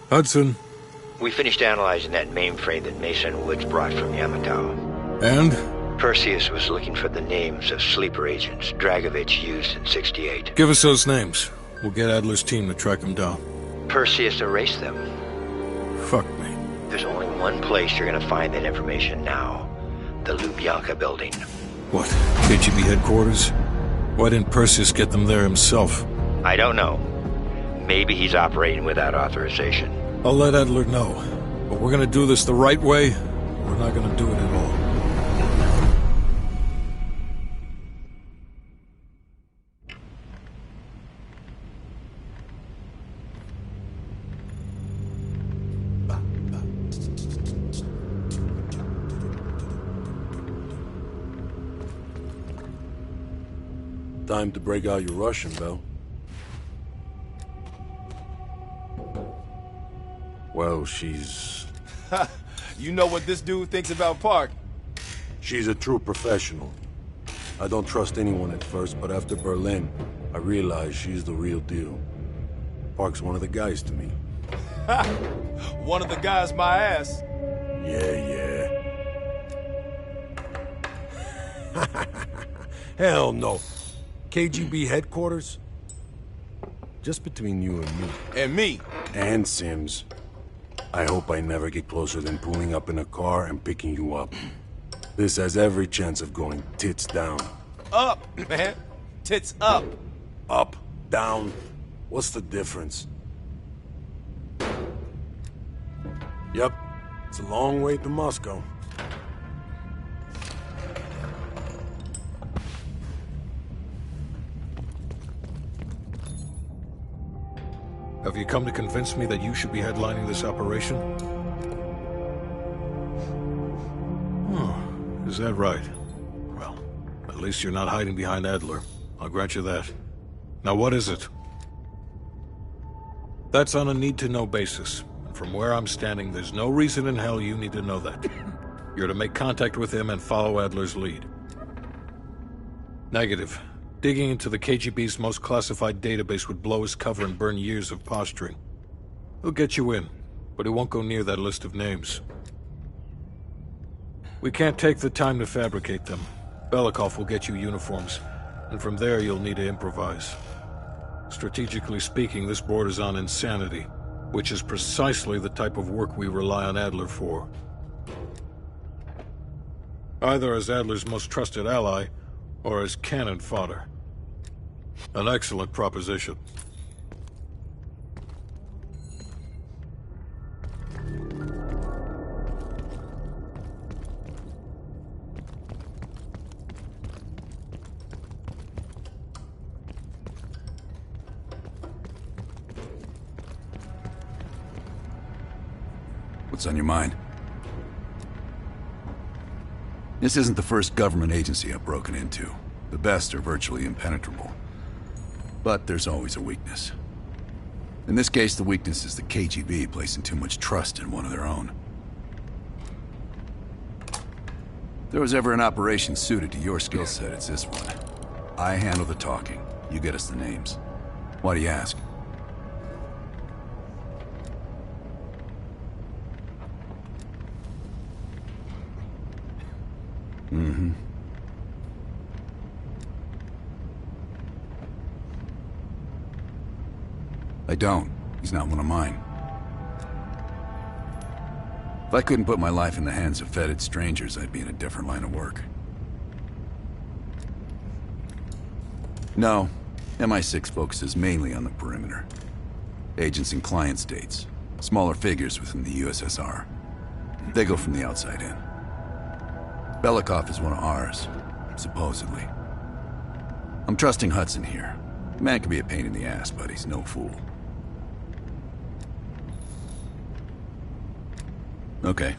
Hudson. We finished analyzing that mainframe that Mason Woods brought from Yamato. And? Perseus was looking for the names of sleeper agents Dragovich used in 68. Give us those names. We'll get Adler's team to track them down. Perseus erased them. Fuck me. There's only one place you're gonna find that information now. The Lubyanka building. What? KGB headquarters? Why didn't Perseus get them there himself? I don't know. Maybe he's operating without authorization. I'll let Adler know. But we're gonna do this the right way, or we're not gonna do it at all. Time to break out your Russian, Belle. Well, she's... You know what this dude thinks about Park? She's a true professional. I don't trust anyone at first, but after Berlin, I realized she's the real deal. Park's one of the guys to me. One of the guys my ass. Yeah. Hell no. KGB headquarters? Just between you and me. And me. And Sims. I hope I never get closer than pulling up in a car and picking you up. This has every chance of going tits down. Up, man. Tits up. Up, down. What's the difference? Yep. It's a long way to Moscow. Have you come to convince me that you should be headlining this operation? Oh, is that right? Well, at least you're not hiding behind Adler. I'll grant you that. Now what is it? That's on a need-to-know basis. And from where I'm standing, there's no reason in hell you need to know that. You're to make contact with him and follow Adler's lead. Negative. Digging into the KGB's most classified database would blow his cover and burn years of posturing. He'll get you in, but he won't go near that list of names. We can't take the time to fabricate them. Belikov will get you uniforms, and from there you'll need to improvise. Strategically speaking, this borders on insanity, which is precisely the type of work we rely on Adler for. Either as Adler's most trusted ally, or as cannon fodder. An excellent proposition. What's on your mind? This isn't the first government agency I've broken into. The best are virtually impenetrable. But there's always a weakness. In this case, the weakness is the KGB placing too much trust in one of their own. If there was ever an operation suited to your skill set, it's this one. I handle the talking. You get us the names. Why do you ask? Mm-hmm. I don't. He's not one of mine. If I couldn't put my life in the hands of fetid strangers, I'd be in a different line of work. No, MI6 focuses mainly on the perimeter. Agents in client states, smaller figures within the USSR. They go from the outside in. Belikov is one of ours, supposedly. I'm trusting Hudson here. The man can be a pain in the ass, but he's no fool. Okay.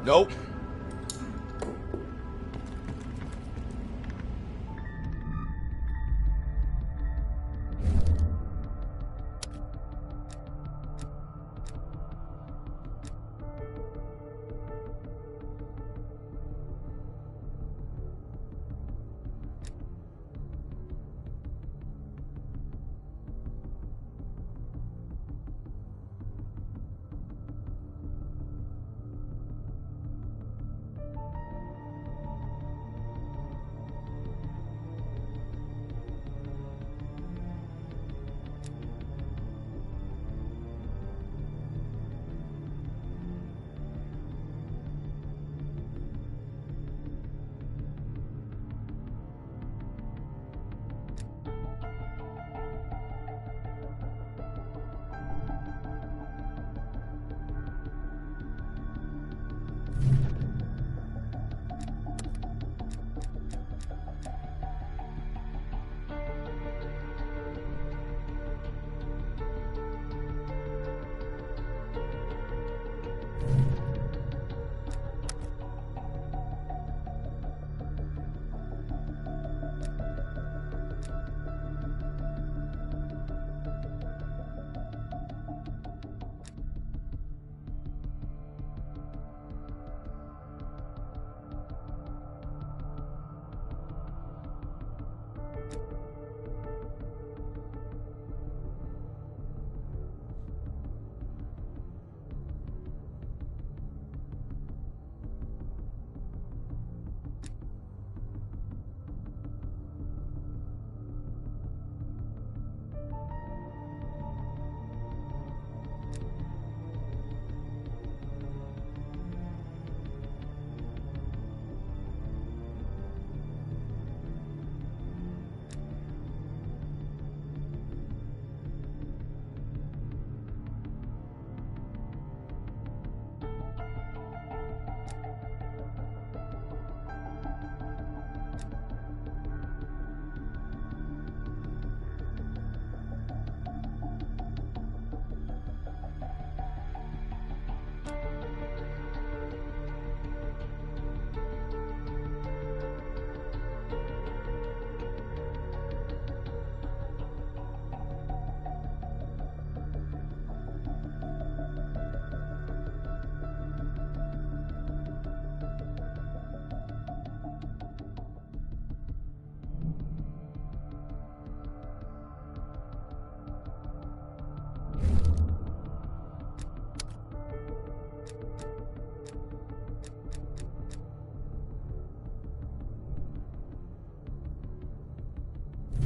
Nope.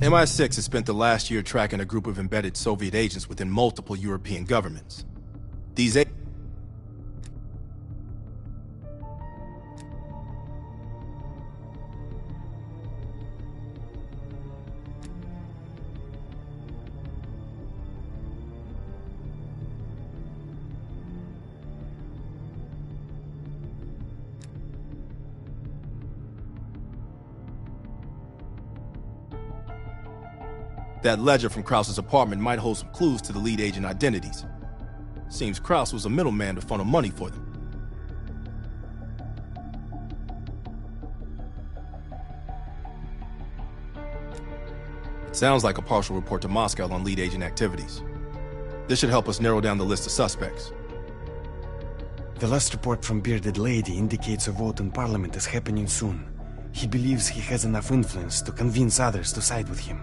MI6 has spent the last year tracking a group of embedded Soviet agents within multiple European governments. These That ledger from Krause's apartment might hold some clues to the lead agent identities. Seems Krause was a middleman to funnel money for them. It sounds like a partial report to Moscow on lead agent activities. This should help us narrow down the list of suspects. The last report from Bearded Lady indicates a vote in Parliament is happening soon. He believes he has enough influence to convince others to side with him.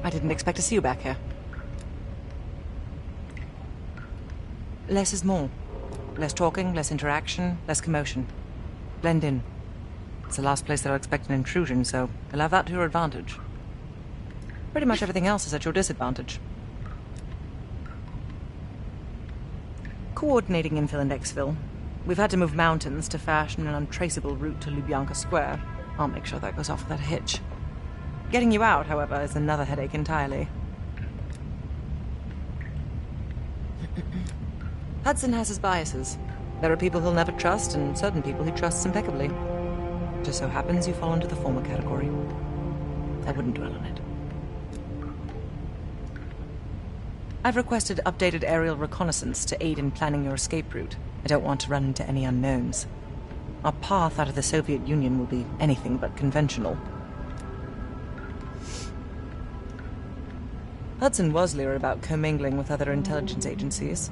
I didn't expect to see you back here. Less is more. Less talking, less interaction, less commotion. Blend in. It's the last place that I'll expect an intrusion, so you'll have that to your advantage. Pretty much everything else is at your disadvantage. Coordinating infill and exfil. We've had to move mountains to fashion an untraceable route to Lubyanka Square. I'll make sure that goes off without a hitch. Getting you out, however, is another headache entirely. Hudson has his biases. There are people he'll never trust, and certain people he trusts impeccably. It just so happens you fall into the former category. I wouldn't dwell on it. I've requested updated aerial reconnaissance to aid in planning your escape route. I don't want to run into any unknowns. Our path out of the Soviet Union will be anything but conventional. Hudson was leery about commingling with other intelligence agencies,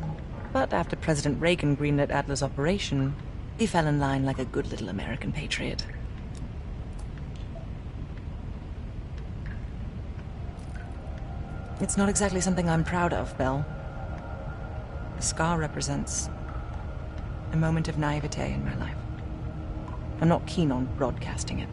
but after President Reagan greenlit Adler's operation, he fell in line like a good little American patriot. It's not exactly something I'm proud of, Belle. The scar represents a moment of naivete in my life. I'm not keen on broadcasting it.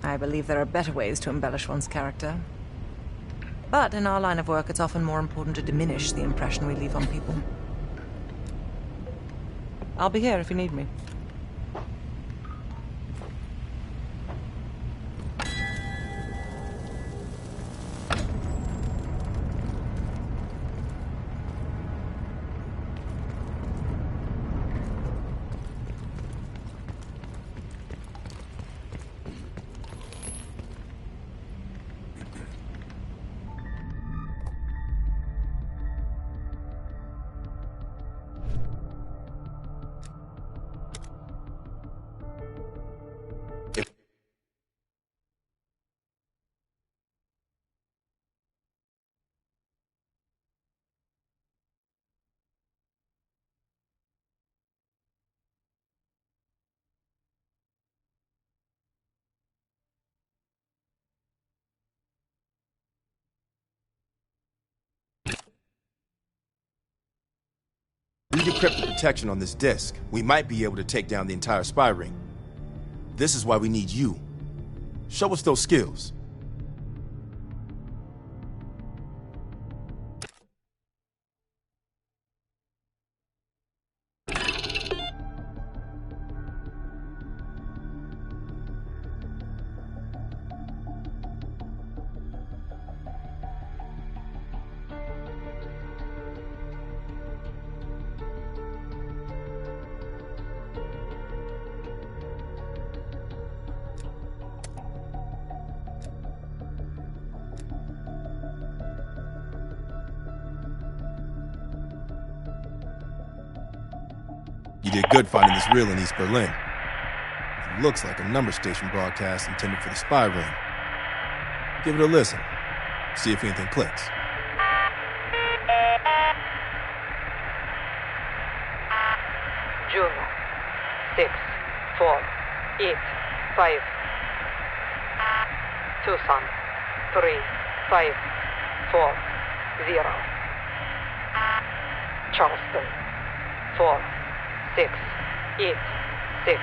I believe there are better ways to embellish one's character. But in our line of work, it's often more important to diminish the impression we leave on people. I'll be here if you need me. We decrypt the protection on this disk. We might be able to take down the entire spy ring. This is why we need you. Show us those skills. You did good finding this reel in East Berlin. It looks like a number station broadcast intended for the spy ring. Give it a listen. See if anything clicks. Juno 6 4 8 5 Tucson 3 5 4 0 Charleston 4 6 8 6.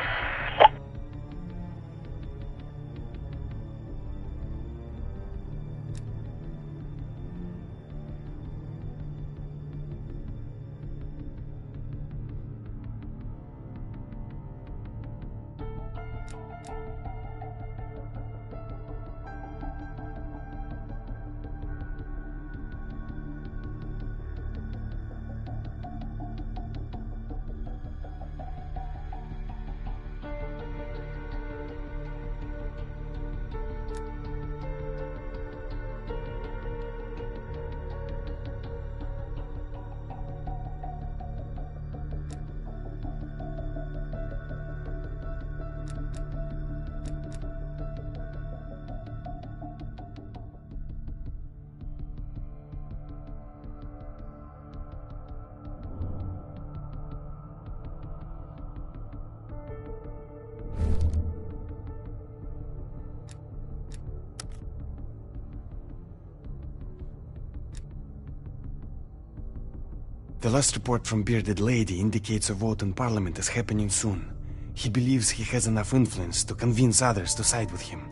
The last report from Bearded Lady indicates a vote in Parliament is happening soon. He believes he has enough influence to convince others to side with him.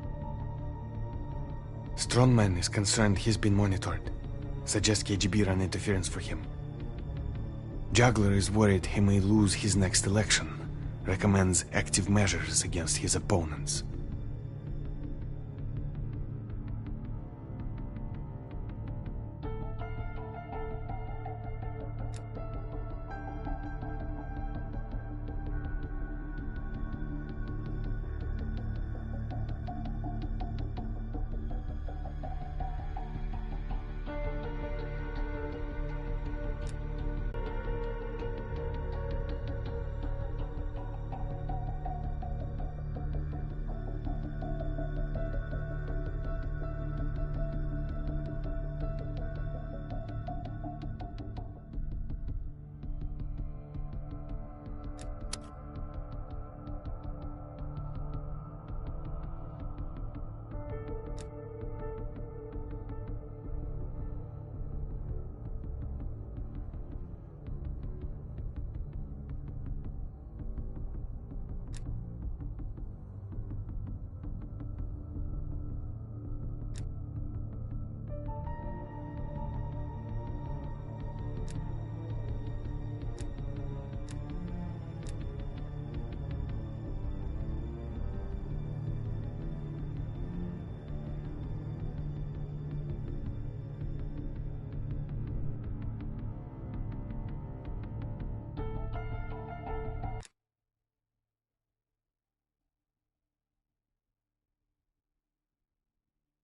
Strongman is concerned he's been monitored. Suggests KGB run interference for him. Juggler is worried he may lose his next election. Recommends active measures against his opponents.